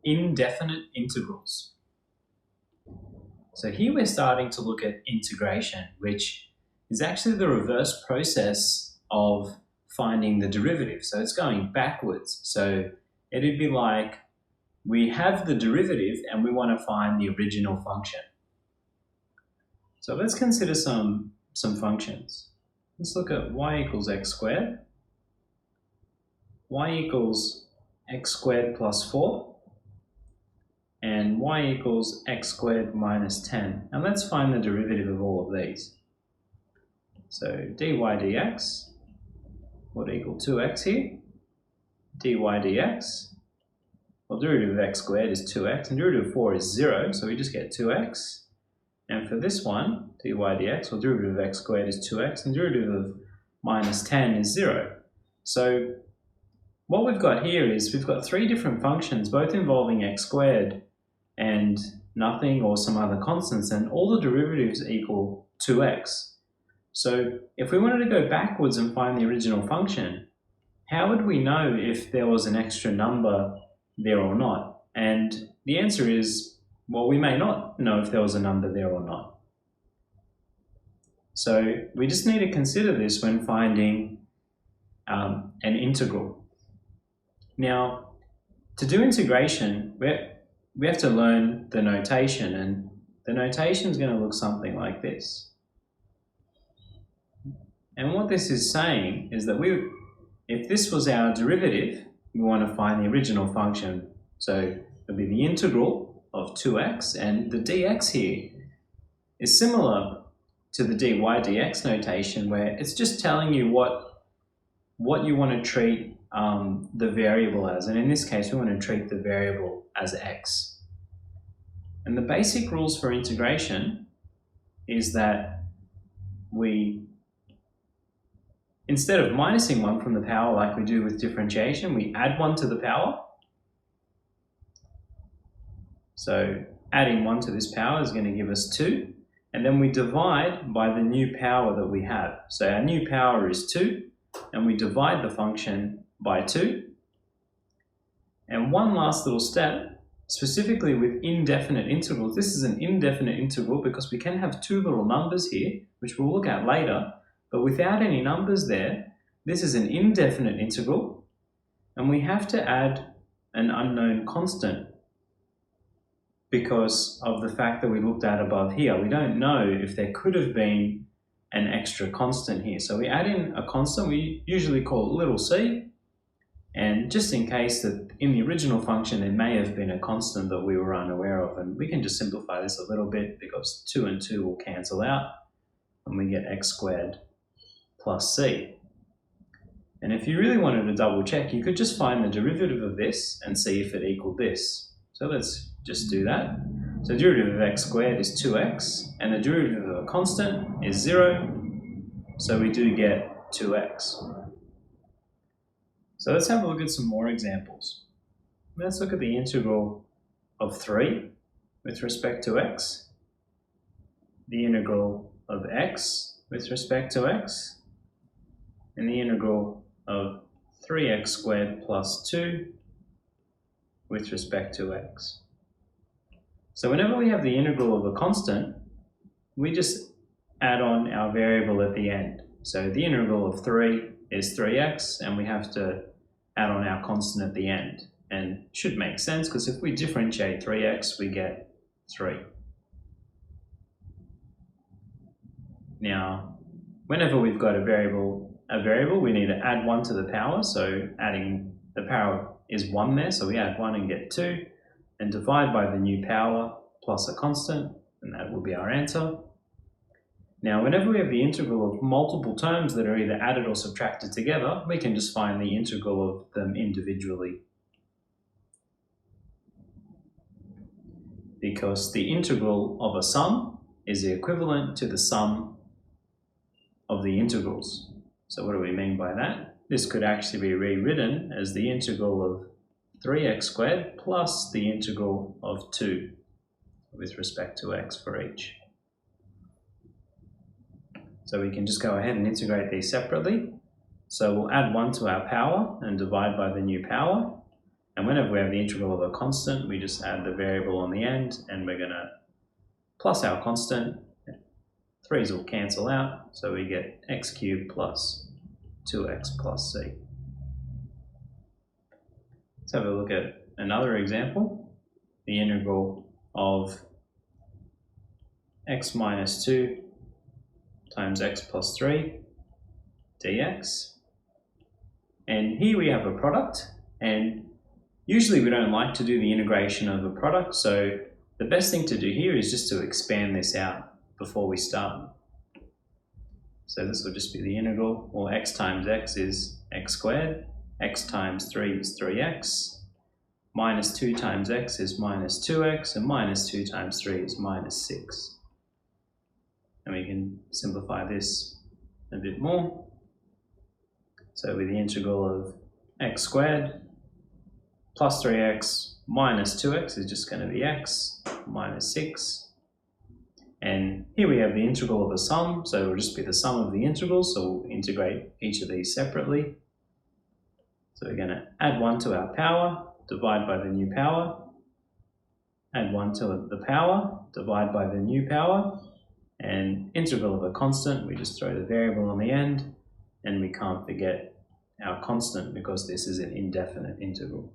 Indefinite integrals. So here we're starting to look at integration, which is actually the reverse process of finding the derivative. So it's going backwards. So it'd be like we have the derivative and we want to find the original function. So let's consider some functions. Let's look at y equals x squared, y equals x squared plus 4, and y equals x squared minus 10. And let's find the derivative of all of these. So dy dx would equal 2x here. dy dx, well, derivative of x squared is 2x, and derivative of 4 is 0, so we just get 2x. And for this one, dy dx, well, derivative of x squared is 2x, and derivative of minus 10 is 0. So what we've got here is we've got three different functions, both involving x squared and nothing or some other constants, and all the derivatives equal 2x. So if we wanted to go backwards and find the original function, how would we know if there was an extra number there or not? And the answer is, well, we may not know if there was a number there or not. So we just need to consider this when finding an integral. Now, to do integration, we have to learn the notation, and the notation is going to look something like this. And what this is saying is that if this was our derivative, we want to find the original function. So it would be the integral of 2x, and the dx here is similar to the dy dx notation, where it's just telling you what you want to treat the variable as. And in this case, we want to treat the variable as x. And the basic rules for integration is that we, instead of minusing 1 from the power like we do with differentiation, we add 1 to the power. So adding 1 to this power is going to give us 2. And then we divide by the new power that we have. So our new power is 2, and we divide the function by 2. And one last little step, specifically with indefinite integrals. This is an indefinite integral because we can have two little numbers here, which we'll look at later. But without any numbers there, this is an indefinite integral, and we have to add an unknown constant because of the fact that we looked at above here. We don't know if there could have been an extra constant here. So we add in a constant, we usually call it little c, and just in case that in the original function there may have been a constant that we were unaware of, and we can just simplify this a little bit because 2 and 2 will cancel out, and we get x squared plus c. And if you really wanted to double check, you could just find the derivative of this and see if it equaled this. So let's just do that. So the derivative of x squared is 2x, and the derivative of a constant is 0, so we do get 2x. So let's have a look at some more examples. Let's look at the integral of 3 with respect to x, the integral of x with respect to x, and the integral of 3x squared plus 2 with respect to x. So whenever we have the integral of a constant, we just add on our variable at the end. So the integral of 3 is 3x, and we have to add on our constant at the end. And it should make sense because if we differentiate 3x, we get 3. Now, whenever we've got a variable, we need to add 1 to the power. So adding the power is 1 there, so we add 1 and get 2, and divide by the new power plus a constant, and that will be our answer. Now, whenever we have the integral of multiple terms that are either added or subtracted together, we can just find the integral of them individually. Because the integral of a sum is the equivalent to the sum of the integrals. So what do we mean by that? This could actually be rewritten as the integral of 3x squared plus the integral of 2 with respect to x for each. So we can just go ahead and integrate these separately. So we'll add 1 to our power and divide by the new power. And whenever we have the integral of a constant, we just add the variable on the end, and we're going to plus our constant. 3's will cancel out, so we get x cubed plus 2x plus c. Let's have a look at another example. The integral of x minus 2 times x plus 3 dx. And here we have a product, and usually we don't like to do the integration of a product, so the best thing to do here is just to expand this out before we start. So this will just be the integral, or x times x is x squared, x times 3 is 3x, minus 2 times x is minus 2x, and minus 2 times 3 is minus 6. And we can simplify this a bit more. So with the integral of x squared plus 3x minus 2x is just going to be x minus 6. And here we have the integral of a sum, so it will just be the sum of the integrals, so we'll integrate each of these separately. So we're going to add 1 to our power, divide by the new power, add 1 to the power, divide by the new power, and integral of a constant, we just throw the variable on the end, and we can't forget our constant because this is an indefinite integral.